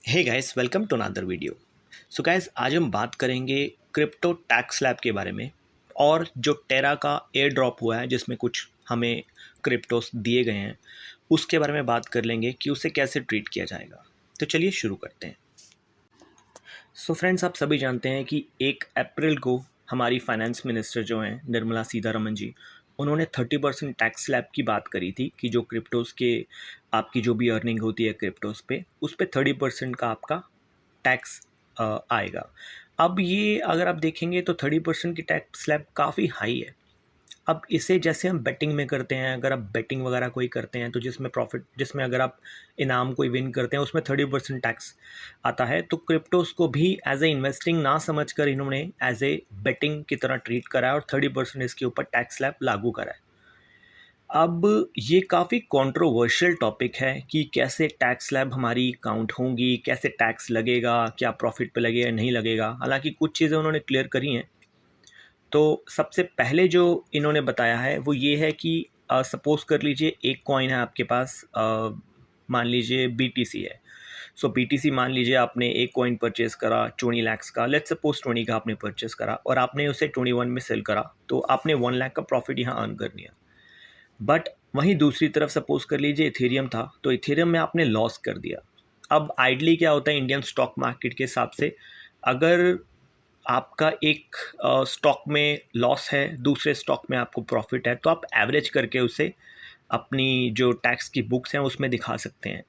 Hey guys, welcome to another video. So guys, आज हम बात करेंगे क्रिप्टो टैक्स स्लैब के बारे में और जो टेरा का एयर ड्रॉप हुआ है जिसमें कुछ हमें क्रिप्टोस दिए गए हैं उसके बारे में बात कर लेंगे कि उसे कैसे ट्रीट किया जाएगा। तो चलिए शुरू करते हैं। सो फ्रेंड्स, आप सभी जानते हैं कि 1 अप्रैल को हमारी फाइनेंस मिनिस्टर जो हैं निर्मला सीतारमन जी, उन्होंने 30% टैक्स स्लैब की बात करी थी कि जो क्रिप्टोस के आपकी जो भी अर्निंग होती है क्रिप्टोस पे उस पे 30% का आपका टैक्स आएगा। अब ये अगर आप देखेंगे तो 30% की टैक्स स्लैब काफ़ी हाई है। अब इसे जैसे हम बेटिंग में करते हैं, अगर आप बेटिंग वगैरह कोई करते हैं तो जिसमें अगर आप इनाम कोई विन करते हैं उसमें 30% टैक्स आता है। तो क्रिप्टोस को भी एज ए इन्वेस्टिंग ना समझकर इन्होंने एज ए बेटिंग की तरह ट्रीट करा है और 30% इसके ऊपर टैक्स स्लैब लागू करा है। अब ये काफ़ी कंट्रोवर्शियल टॉपिक है कि कैसे टैक्स स्लैब हमारी काउंट होंगी, कैसे टैक्स लगेगा, क्या प्रॉफिट पे लगेगा नहीं लगेगा। हालांकि कुछ चीज़ें उन्होंने क्लियर करी हैं। तो सबसे पहले जो इन्होंने बताया है वो ये है कि सपोज़ कर लीजिए एक कॉइन है आपके पास, मान लीजिए BTC है। सो BTC मान लीजिए आपने एक कॉइन परचेज़ करा 20 लाख का, लेट्स सपोज 20 का आपने परचेज़ करा और आपने उसे 21 में सेल करा, तो आपने 1 लाख का प्रॉफिट यहाँ अर्न कर लिया। बट वहीं दूसरी तरफ सपोज कर लीजिए इथेरियम था, तो इथेरियम में आपने लॉस कर दिया। अब आइडली क्या होता है इंडियन स्टॉक मार्केट के हिसाब से, अगर आपका एक स्टॉक में लॉस है, दूसरे स्टॉक में आपको प्रॉफिट है, तो आप एवरेज करके उसे अपनी जो टैक्स की बुक्स हैं उसमें दिखा सकते हैं।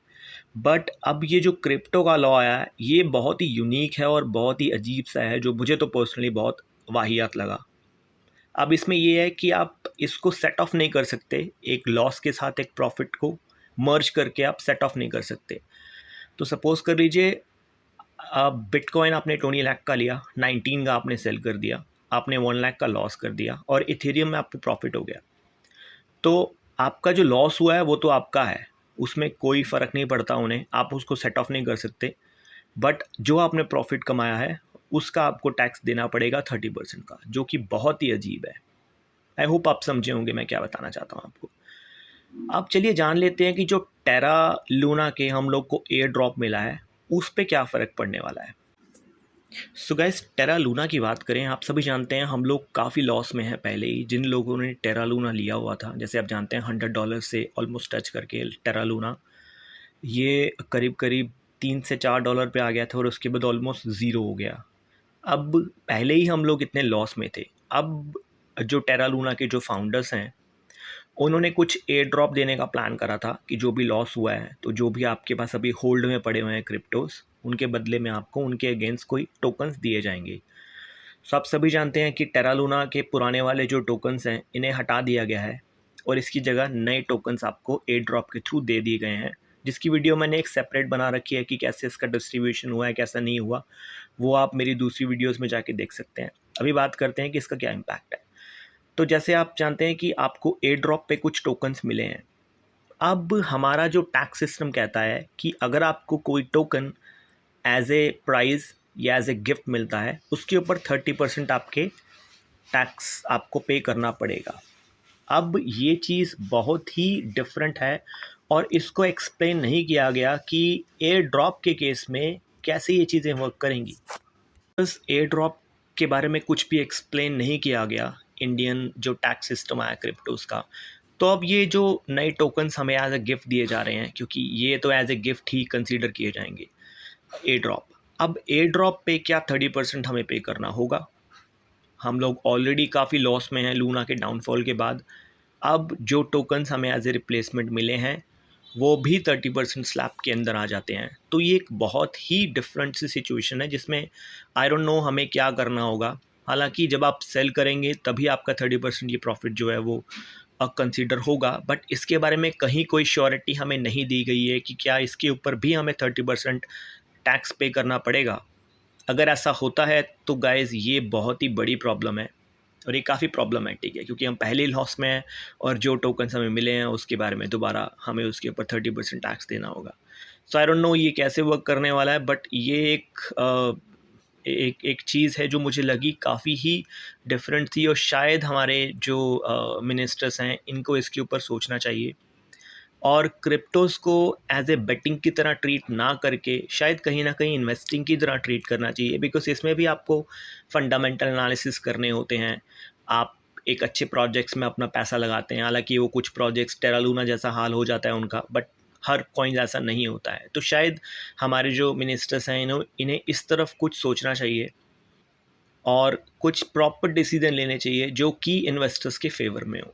बट अब ये जो क्रिप्टो का लॉ आया है ये बहुत ही यूनिक है और बहुत ही अजीब सा है, जो मुझे तो पर्सनली बहुत वाहियात लगा। अब इसमें ये है कि आप इसको सेट ऑफ नहीं कर सकते, एक लॉस के साथ एक प्रॉफिट को मर्ज करके आप सेट ऑफ नहीं कर सकते। तो सपोज कर लीजिए बिटकॉइन आपने 20 लाख का लिया, 19 का आपने सेल कर दिया, आपने 1 लाख का लॉस कर दिया और इथेरियम में आपको प्रॉफिट हो गया। तो आपका जो लॉस हुआ है वो तो आपका है, उसमें कोई फ़र्क नहीं पड़ता उन्हें, आप उसको सेट ऑफ नहीं कर सकते। बट जो आपने प्रॉफिट कमाया है उसका आपको टैक्स देना पड़ेगा 30% का, जो कि बहुत ही अजीब है। आई होप आप समझे होंगे मैं क्या बताना चाहता हूँ आपको। अब चलिए जान लेते हैं कि जो टेरा लूना के हम लोग को एयर ड्रॉप मिला है उस पे क्या फ़र्क पड़ने वाला है। सो गाइस, टेरा लूना की बात करें, आप सभी जानते हैं हम लोग काफ़ी लॉस में हैं पहले ही। जिन लोगों ने टेरा लूना लिया हुआ था, जैसे आप जानते हैं $100 से ऑलमोस्ट टच करके टेरा लूना ये करीब करीब $3 से $4 पे आ गया था और उसके बाद ऑलमोस्ट ज़ीरो हो गया। अब पहले ही हम लोग इतने लॉस में थे। अब जो टेरा लूना के जो फाउंडर्स हैं उन्होंने कुछ एयर ड्रॉप देने का प्लान करा था कि जो भी लॉस हुआ है, तो जो भी आपके पास अभी होल्ड में पड़े हुए हैं क्रिप्टोस, उनके बदले में आपको उनके अगेंस्ट कोई टोकन्स दिए जाएंगे। सो आप सभी जानते हैं कि टेरा लूना के पुराने वाले जो टोकन्स हैं इन्हें हटा दिया गया है और इसकी जगह नए टोकन्स आपको एयर ड्रॉप के थ्रू दे दिए गए हैं, जिसकी वीडियो मैंने एक सेपरेट बना रखी है कि कैसे इसका डिस्ट्रीब्यूशन हुआ है, कैसा नहीं हुआ। वो आप मेरी दूसरी वीडियोज़ में जाके देख सकते हैं। अभी बात करते हैं कि इसका क्या इम्पैक्ट है। तो जैसे आप जानते हैं कि आपको एयर ड्रॉप पे कुछ टोकन्स मिले हैं। अब हमारा जो टैक्स सिस्टम कहता है कि अगर आपको कोई टोकन एज ए प्राइज़ या एज ए गिफ्ट मिलता है उसके ऊपर 30% आपके टैक्स आपको पे करना पड़ेगा। अब ये चीज़ बहुत ही डिफरेंट है और इसको एक्सप्लेन नहीं किया गया कि एयर ड्रॉप के केस में कैसे ये चीज़ें वर्क करेंगी। बस एयर ड्रॉप के बारे में कुछ भी एक्सप्लेन नहीं किया गया, इंडियन जो टैक्स सिस्टम आया क्रिप्टोस का। तो अब ये जो नए टोकन्स हमें एज अ गिफ्ट दिए जा रहे हैं, क्योंकि ये तो एज ए गिफ्ट ही कंसीडर किए जाएंगे एयर ड्रॉप। अब एयर ड्रॉप पे क्या 30% हमें पे करना होगा। हम लोग ऑलरेडी काफ़ी लॉस में हैं लूना के डाउनफॉल के बाद। अब जो टोकन्स हमें एज ए रिप्लेसमेंट मिले हैं वो भी 30% स्लैब के अंदर आ जाते हैं। तो ये एक बहुत ही डिफरेंट सी सिचुएशन है जिसमें आई डोंट नो हमें क्या करना होगा। हालांकि जब आप सेल करेंगे तभी आपका 30% ये प्रॉफिट जो है वो कंसीडर होगा, बट इसके बारे में कहीं कोई श्योरिटी हमें नहीं दी गई है कि क्या इसके ऊपर भी हमें 30% टैक्स पे करना पड़ेगा। अगर ऐसा होता है तो गाइज़ ये बहुत ही बड़ी प्रॉब्लम है और ये काफ़ी प्रॉब्लमेटिक है, क्योंकि हम पहले ही लॉस में हैं और जो टोकन्स हमें मिले हैं उसके बारे में दोबारा हमें उसके ऊपर 30% टैक्स देना होगा। सो आई डोंट नो ये कैसे वर्क करने वाला है, बट ये एक चीज़ है जो मुझे लगी काफ़ी ही डिफरेंट थी और शायद हमारे जो मिनिस्टर्स हैं इनको इसके ऊपर सोचना चाहिए। और क्रिप्टोज़ को एज ए बेटिंग की तरह ट्रीट ना करके शायद कहीं ना कहीं इन्वेस्टिंग की तरह ट्रीट करना चाहिए, बिकॉज इसमें भी आपको फंडामेंटल एनालिसिस करने होते हैं। आप एक अच्छे प्रोजेक्ट्स में अपना पैसा लगाते हैं, हालांकि वो कुछ प्रोजेक्ट्स टेरा लूना जैसा हाल हो जाता है उनका, बट हर कॉइन ऐसा नहीं होता है। तो शायद हमारे जो मिनिस्टर्स हैं इन्हें इस तरफ कुछ सोचना चाहिए और कुछ प्रॉपर डिसीजन लेने चाहिए जो कि इन्वेस्टर्स के फेवर में हो।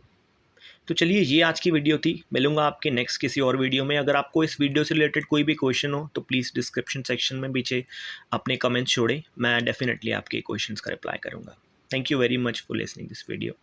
तो चलिए, ये आज की वीडियो थी। मिलूंगा आपके नेक्स्ट किसी और वीडियो में। अगर आपको इस वीडियो से रिलेटेड कोई भी क्वेश्चन हो तो प्लीज़ डिस्क्रिप्शन सेक्शन में पीछे अपने कमेंट्स छोड़ें, मैं डेफिनेटली आपके क्वेश्चंस का रिप्लाई करूंगा। Thank you very much for listening this video.